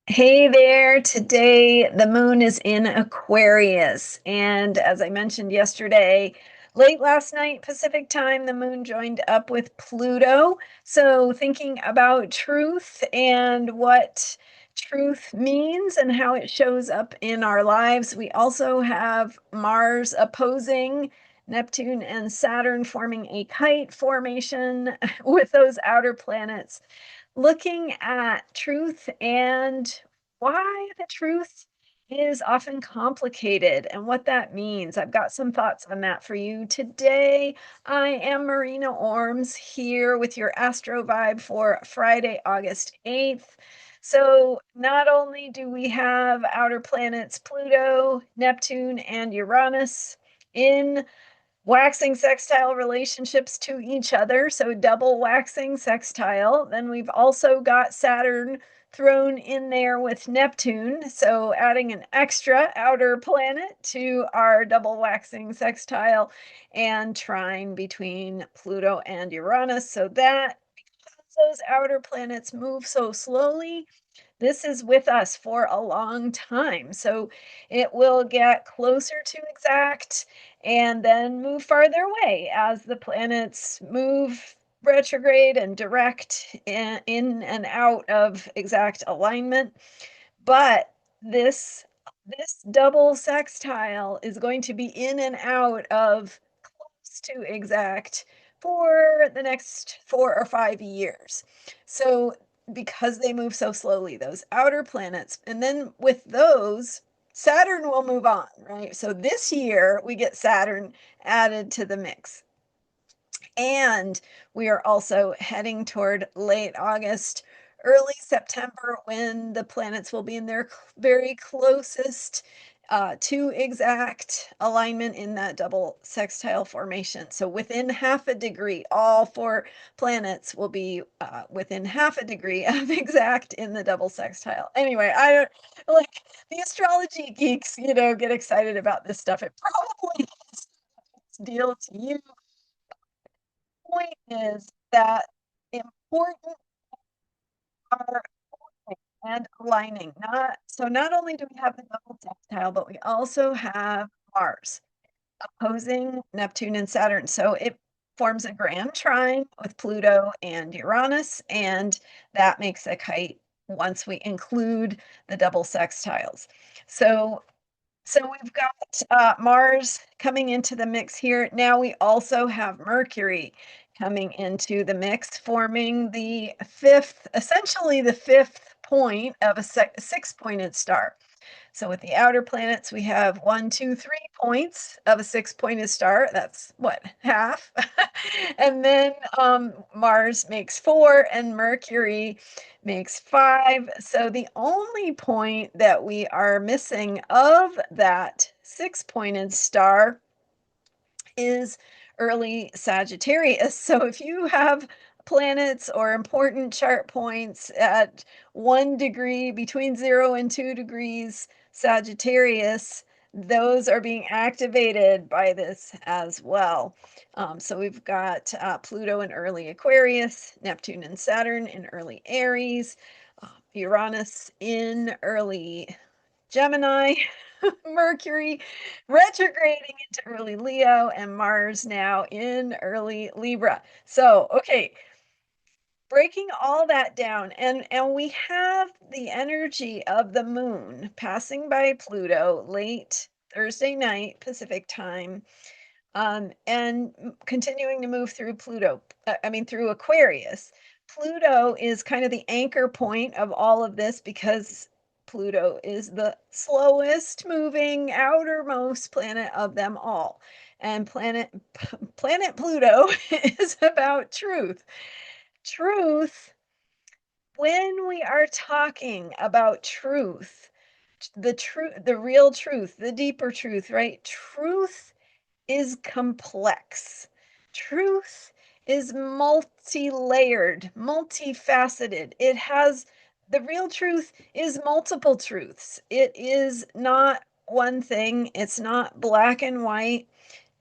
Hey there. Today the moon is in Aquarius. And as I mentioned yesterday, late last night Pacific time, the moon joined up with Pluto. So thinking about truth and what truth means and how it shows up in our lives. We also have Mars opposing Neptune and Saturn forming a kite formation with those outer planets, looking at truth and why the truth is often complicated and what that means. I've got some thoughts on that for you today. I am Marina Orms here with your Astro Vibe for Friday, August 8th. So, not only do we have outer planets Pluto, Neptune, and Uranus in waxing sextile relationships to each other, so double waxing sextile. Then we've also got Saturn thrown in there with Neptune, so adding an extra outer planet to our double waxing sextile, and trine between Pluto and Uranus. So that, because those outer planets move so slowly, this is with us for a long time. So it will get closer to exact and then move farther away as the planets move retrograde and direct in and out of exact alignment. But this double sextile is going to be in and out of close to exact for the next 4 or 5 years. So because they move so slowly, those outer planets, and then with those, Saturn will move on, right? So this year we get Saturn added to the mix. And we are also heading toward late August, early September, when the planets will be in their very closest to exact alignment in that double sextile formation. So within half a degree, all four planets will be within half a degree of exact in the double sextile. Anyway, I don't like the astrology geeks, get excited about this stuff. It probably has a deal to you. Point is that important are and aligning. Not only do we have the double sextile, but we also have Mars opposing Neptune and Saturn. So it forms a grand trine with Pluto and Uranus, and that makes a kite once we include the double sextiles. So so we've got Mars coming into the mix here. Now we also have Mercury coming into the mix, forming the fifth, essentially the fifth point of a six-pointed star. So with the outer planets, we have 1, 2, 3 points of a six-pointed star. That's what, half? And then Mars makes four and Mercury makes five. So the only point that we are missing of that six-pointed star is early Sagittarius. So if you have planets or important chart points at 1 degree, between 0 and 2 degrees Sagittarius, those are being activated by this as well. So we've got Pluto in early Aquarius, Neptune and Saturn in early Aries, Uranus in early Gemini, Mercury retrograding into early Leo, and Mars now in early Libra. So, okay, breaking all that down, and we have the energy of the moon passing by Pluto late Thursday night Pacific time, and continuing to move through Pluto, through Aquarius. Pluto is kind of the anchor point of all of this because Pluto is the slowest moving outermost planet of them all. And planet Pluto is about truth. Truth, when we are talking about truth, the real truth, the deeper truth, right? Truth is complex. Truth is multi-layered, multifaceted. The real truth is multiple truths. It is not one thing. It's not black and white.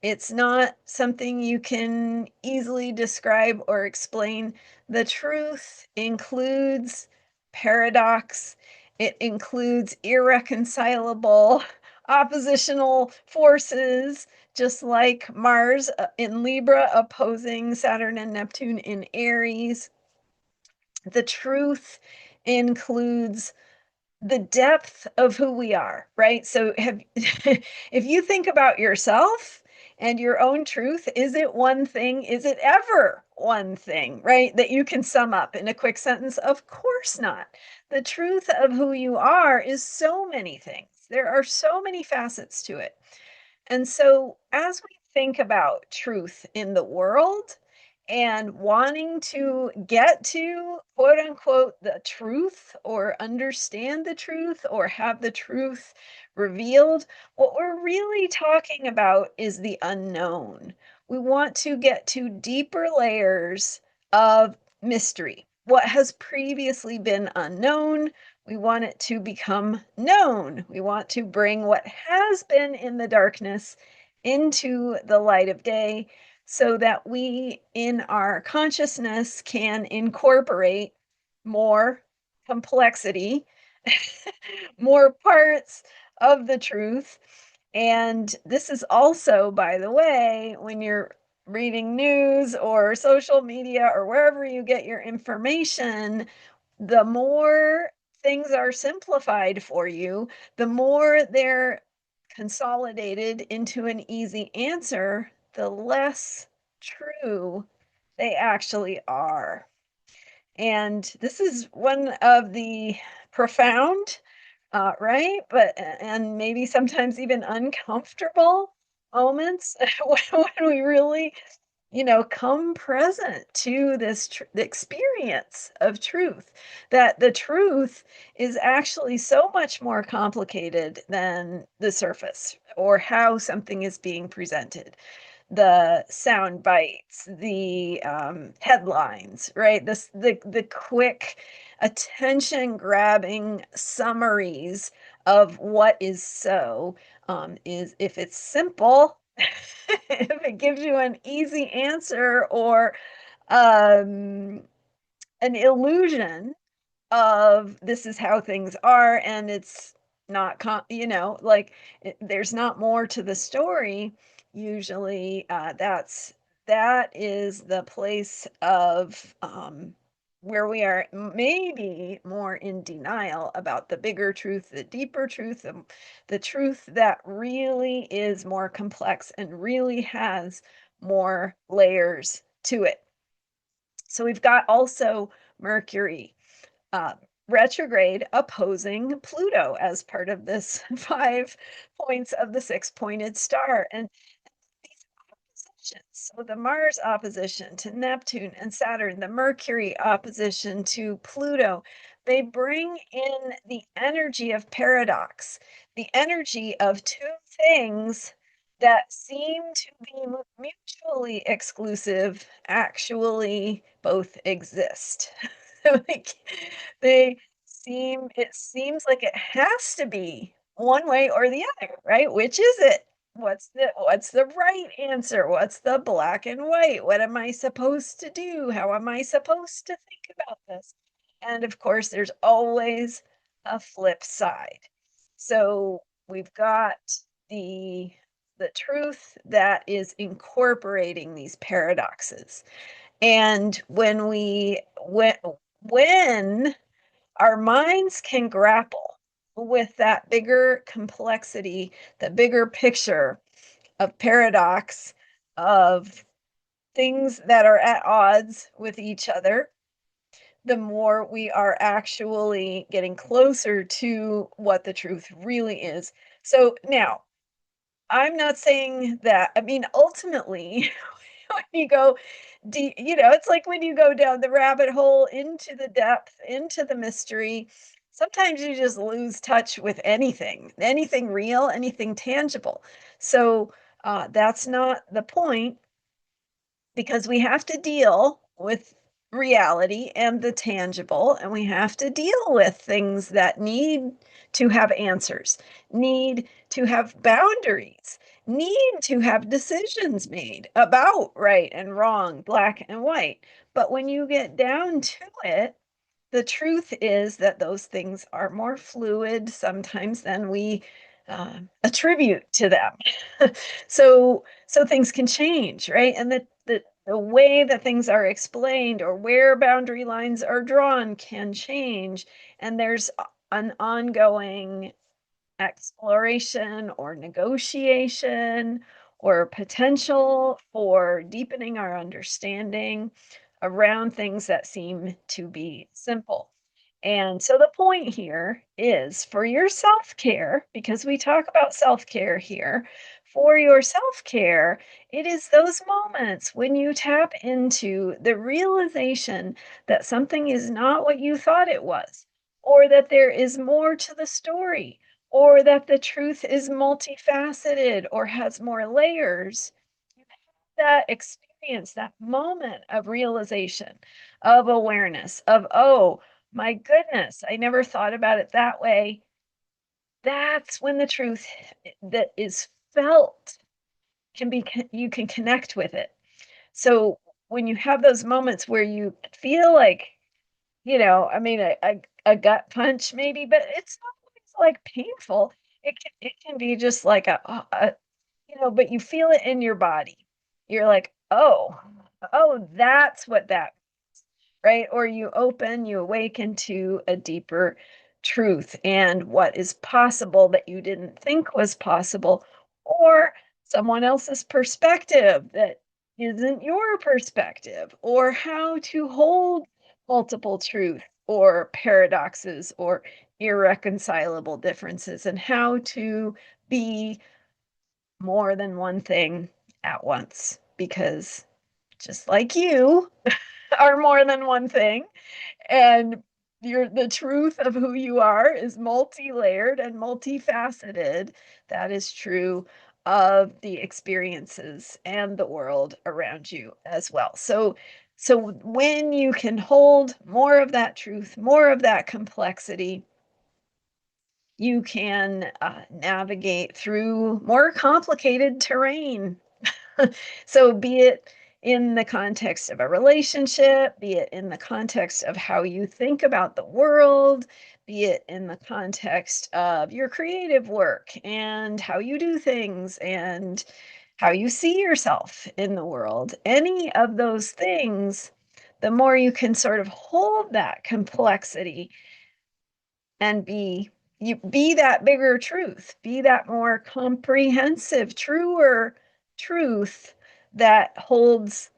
It's not something you can easily describe or explain. The truth includes paradox It includes irreconcilable oppositional forces, just like Mars in Libra opposing Saturn and Neptune in Aries. The truth includes the depth of who we are, right? So have if you think about yourself and your own truth, is it one thing? Is it ever one thing, right? That you can sum up in a quick sentence? Of course not. The truth of who you are is so many things. There are so many facets to it. And so, as we think about truth in the world and wanting to get to quote unquote the truth or understand the truth or have the truth revealed, what we're really talking about is the unknown. We want to get to deeper layers of mystery. What has previously been unknown, we want it to become known. We want to bring what has been in the darkness into the light of day so that we, in our consciousness, can incorporate more complexity, more parts of the truth. And this is also, by the way, when you're reading news or social media or wherever you get your information, the more things are simplified for you, the more they're consolidated into an easy answer, the less true they actually are. And this is one of the profound, right? But, and maybe sometimes even uncomfortable moments when we really come present to this the experience of truth, that the truth is actually so much more complicated than the surface or how something is being presented. The sound bites, the headlines, right? The quick attention grabbing summaries of what is so is, if it's simple, if it gives you an easy answer or um, an illusion of this is how things are and it's not like there's not more to the story. Usually that is the place of where we are maybe more in denial about the bigger truth, the deeper truth, the truth that really is more complex and really has more layers to it. So we've got also Mercury uh, retrograde opposing Pluto as part of this 5 points of the six-pointed star. And these oppositions, so the Mars opposition to Neptune and Saturn, the Mercury opposition to Pluto, they bring in the energy of paradox, the energy of two things that seem to be mutually exclusive, actually both exist. Like they it seems like it has to be one way or the other, right? Which is it? What's the right answer? What's the black and white? What am I supposed to do? How am I supposed to think about this? And of course, there's always a flip side. So we've got the the truth that is incorporating these paradoxes. And when our minds can grapple with that bigger complexity, the bigger picture of paradox, of things that are at odds with each other, the more we are actually getting closer to what the truth really is. So now, I'm not saying that, I mean, ultimately, when you go it's like when you go down the rabbit hole into the depth, into the mystery, sometimes you just lose touch with anything real, anything tangible. So that's not the point, because we have to deal with reality and the tangible, and we have to deal with things that need to have answers, need to have boundaries, need to have decisions made about right and wrong, black and white. But when you get down to it, the truth is that those things are more fluid sometimes than we attribute to them. So things can change, right? And the way that things are explained or where boundary lines are drawn can change. And there's an ongoing exploration or negotiation or potential for deepening our understanding around things that seem to be simple. And so the point here is for your self care, because we talk about self care here, for your self care, it is those moments when you tap into the realization that something is not what you thought it was, or that there is more to the story, or that the truth is multifaceted or has more layers. That experience, that moment of realization, of awareness, of, oh my goodness, I never thought about it that way. That's when the truth that is felt can be, you can connect with it. So when you have those moments where you feel like, I mean, a gut punch maybe, but it's not always like painful. It can be just like but you feel it in your body. You're like, oh, that's what that, right? Or you awaken to a deeper truth and what is possible that you didn't think was possible, or someone else's perspective that isn't your perspective, or how to hold multiple truth or paradoxes or irreconcilable differences, and how to be more than one thing at once, because just like you are more than one thing, and the truth of who you are is multi-layered and multifaceted. That is true of the experiences and the world around you as well. So when you can hold more of that truth, more of that complexity, you can navigate through more complicated terrain. So, be it in the context of a relationship, be it in the context of how you think about the world, be it in the context of your creative work and how you do things and how you see yourself in the world, any of those things, the more you can sort of hold that complexity and be that bigger truth, be that more comprehensive, truer truth that holds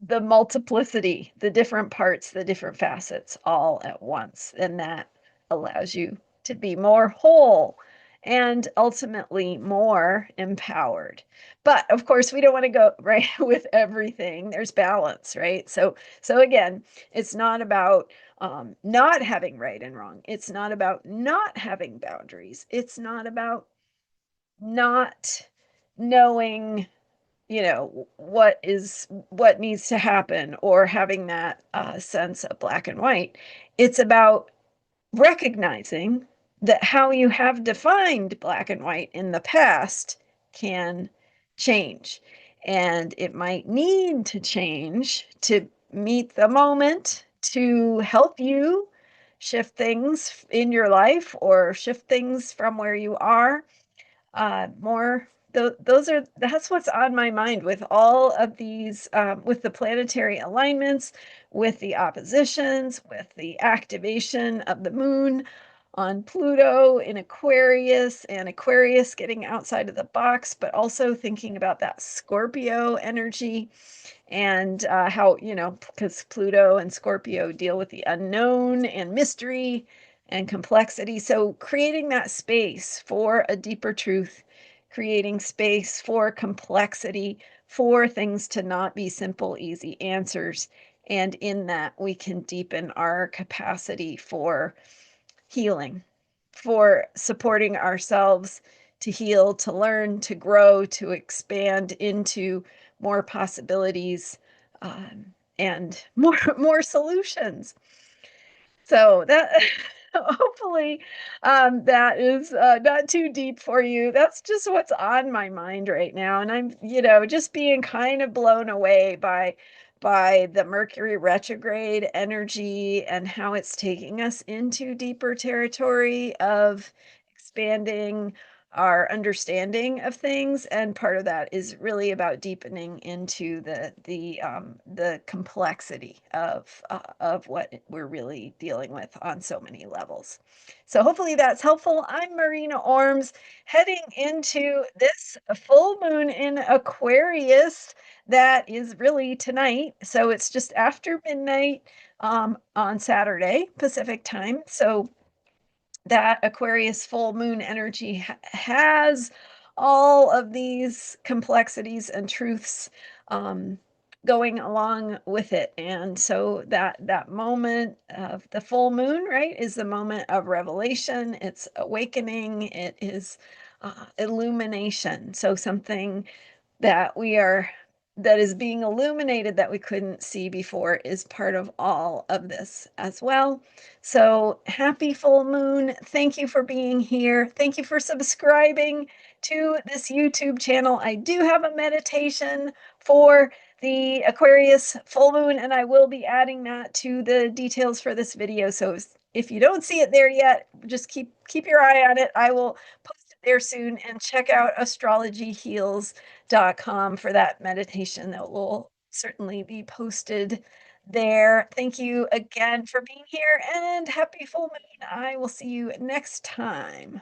the multiplicity, the different parts, the different facets all at once. And that allows you to be more whole and ultimately more empowered. But of course, we don't want to go right with everything. There's balance, right? So again, it's not about not having right and wrong. It's not about not having boundaries. It's not about not knowing what needs to happen, or having that sense of black and white. It's about recognizing that how you have defined black and white in the past can change, and it might need to change to meet the moment, to help you shift things in your life or shift things from where you are more. That's what's on my mind with all of these, with the planetary alignments, with the oppositions, with the activation of the moon on Pluto in Aquarius, and Aquarius getting outside of the box, but also thinking about that Scorpio energy, and how, because Pluto and Scorpio deal with the unknown and mystery and complexity. So creating that space for a deeper truth, creating space for complexity, for things to not be simple, easy answers. And in that, we can deepen our capacity for healing, for supporting ourselves to heal, to learn, to grow, to expand into more possibilities, and more solutions. So that hopefully that is not too deep for you. That's just what's on my mind right now, and I'm just being kind of blown away by by the Mercury retrograde energy and how it's taking us into deeper territory of expanding our understanding of things, and part of that is really about deepening into the complexity of what we're really dealing with on so many levels. So hopefully that's helpful. I'm Marina Orms, heading into this full moon in Aquarius that is really tonight. So it's just after midnight on Saturday Pacific time. So that Aquarius full moon energy has all of these complexities and truths um, going along with it. And so that moment of the full moon, right, is the moment of revelation. It's awakening. It is illumination. So something that we are that is being illuminated that we couldn't see before is part of all of this as well. So happy full moon. Thank you for being here. Thank you for subscribing to this YouTube channel. I do have a meditation for the Aquarius full moon, and I will be adding that to the details for this video. So if you don't see it there yet, just keep your eye on it. I will post it there soon, and check out astrologyheals.com for that meditation that will certainly be posted there. Thank you again for being here, and happy full moon. I will see you next time.